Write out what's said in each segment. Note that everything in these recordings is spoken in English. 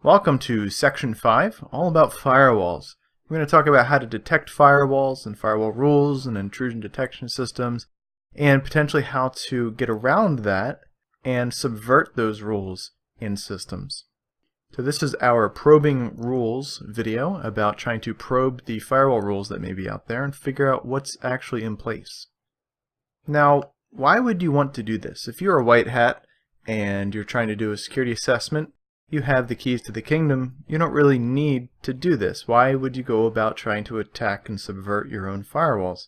Welcome to Section 5, all about firewalls. We're going to talk about how to detect firewalls and firewall rules and intrusion detection systems, and potentially how to get around that and subvert those rules in systems. So this is our probing rules video about trying to probe the firewall rules that may be out there and figure out what's actually in place. Now, why would you want to do this? If you're a white hat and you're trying to do a security assessment, you have the keys to the kingdom, you don't really need to do this. Why would you go about trying to attack and subvert your own firewalls?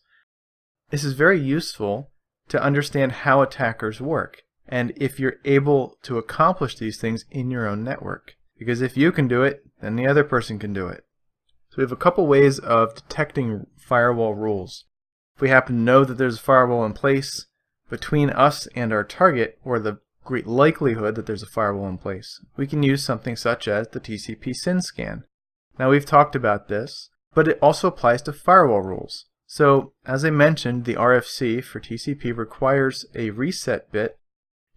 This is very useful to understand how attackers work, and if you're able to accomplish these things in your own network. Because if you can do it, then the other person can do it. So we have a couple ways of detecting firewall rules. If we happen to know that there's a firewall in place between us and our target, or the great likelihood that there's a firewall in place, we can use something such as the TCP SYN scan. Now we've talked about this, but it also applies to firewall rules. So as I mentioned, the RFC for TCP requires a reset bit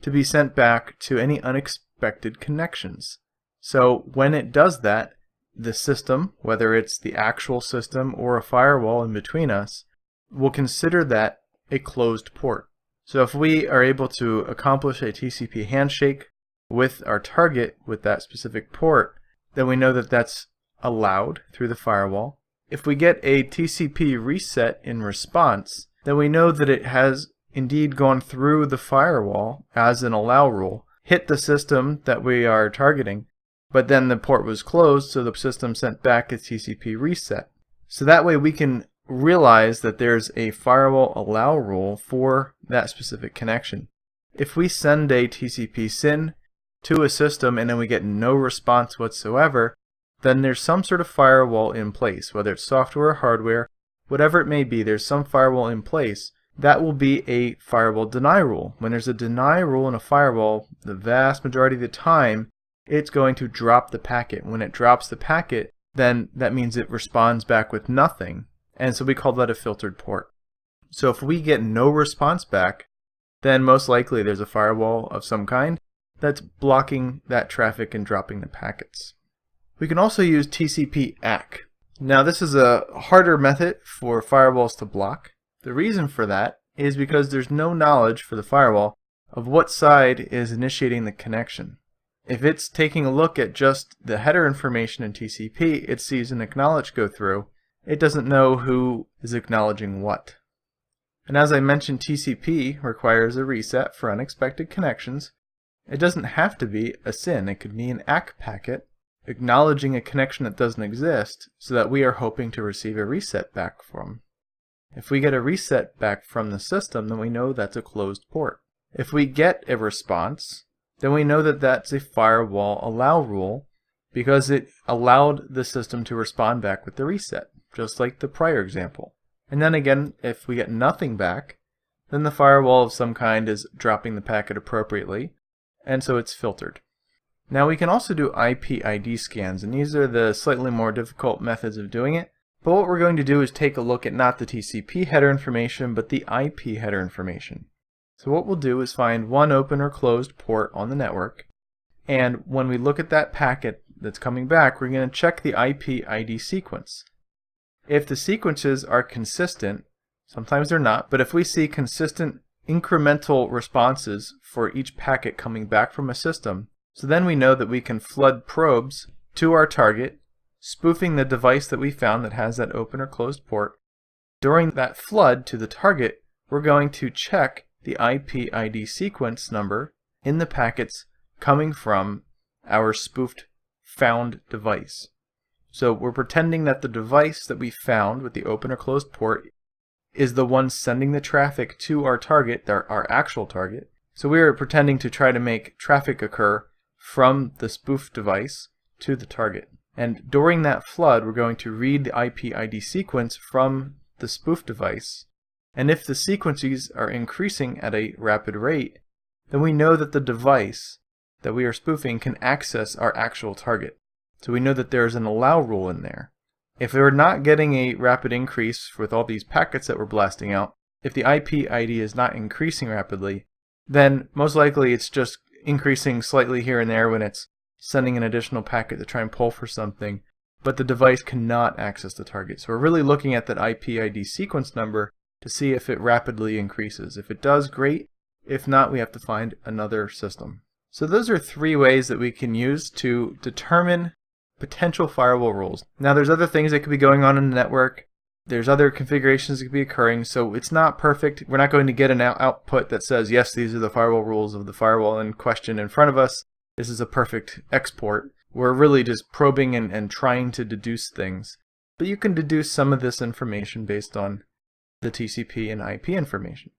to be sent back to any unexpected connections. So when it does that, the system, whether it's the actual system or a firewall in between us, will consider that a closed port. So if we are able to accomplish a TCP handshake with our target with that specific port, then we know that that's allowed through the firewall. If we get a TCP reset in response, then we know that it has indeed gone through the firewall as an allow rule, hit the system that we are targeting, but then the port was closed, so the system sent back a TCP reset. So that way we can realize that there's a firewall allow rule for that specific connection. If we send a TCP SYN to a system and then we get no response whatsoever, then there's some sort of firewall in place, whether it's software or hardware, whatever it may be, there's some firewall in place. That will be a firewall deny rule. When there's a deny rule in a firewall, the vast majority of the time, it's going to drop the packet. When it drops the packet, then that means it responds back with nothing. And so we call that a filtered port. So if we get no response back, then most likely there's a firewall of some kind that's blocking that traffic and dropping the packets. We can also use TCP ACK. Now this is a harder method for firewalls to block. The reason for that is because there's no knowledge for the firewall of what side is initiating the connection. If it's taking a look at just the header information in TCP, it sees an acknowledge go through. It doesn't know who is acknowledging what. And as I mentioned, TCP requires a reset for unexpected connections. It doesn't have to be a SYN. It could be an ACK packet acknowledging a connection that doesn't exist so that we are hoping to receive a reset back from. If we get a reset back from the system, then we know that's a closed port. If we get a response, then we know that that's a firewall allow rule because it allowed the system to respond back with the reset, just like the prior example. And then again, if we get nothing back, then the firewall of some kind is dropping the packet appropriately, and so it's filtered. Now we can also do IP ID scans, and these are the slightly more difficult methods of doing it. But what we're going to do is take a look at not the TCP header information, but the IP header information. So what we'll do is find one open or closed port on the network, and when we look at that packet that's coming back, we're going to check the IP ID sequence. If the sequences are consistent, sometimes they're not, but if we see consistent incremental responses for each packet coming back from a system, so then we know that we can flood probes to our target, spoofing the device that we found that has that open or closed port. During that flood to the target, we're going to check the IP ID sequence number in the packets coming from our spoofed found device. So we're pretending that the device that we found with the open or closed port is the one sending the traffic to our target, our actual target. So we are pretending to try to make traffic occur from the spoofed device to the target. And during that flood, we're going to read the IP ID sequence from the spoof device. And if the sequences are increasing at a rapid rate, then we know that the device that we are spoofing can access our actual target. So we know that there's an allow rule in there. If we're not getting a rapid increase with all these packets that we're blasting out, if the IP ID is not increasing rapidly, then most likely it's just increasing slightly here and there when it's sending an additional packet to try and pull for something, but the device cannot access the target. So we're really looking at that IP ID sequence number to see if it rapidly increases. If it does, great. If not, we have to find another system. So those are 3 ways that we can use to determine potential firewall rules. Now there's other things that could be going on in the network. There's other configurations that could be occurring, so it's not perfect. We're not going to get an output that says, yes, these are the firewall rules of the firewall in question in front of us. This is a perfect export. We're really just probing and trying to deduce things. But you can deduce some of this information based on the TCP and IP information.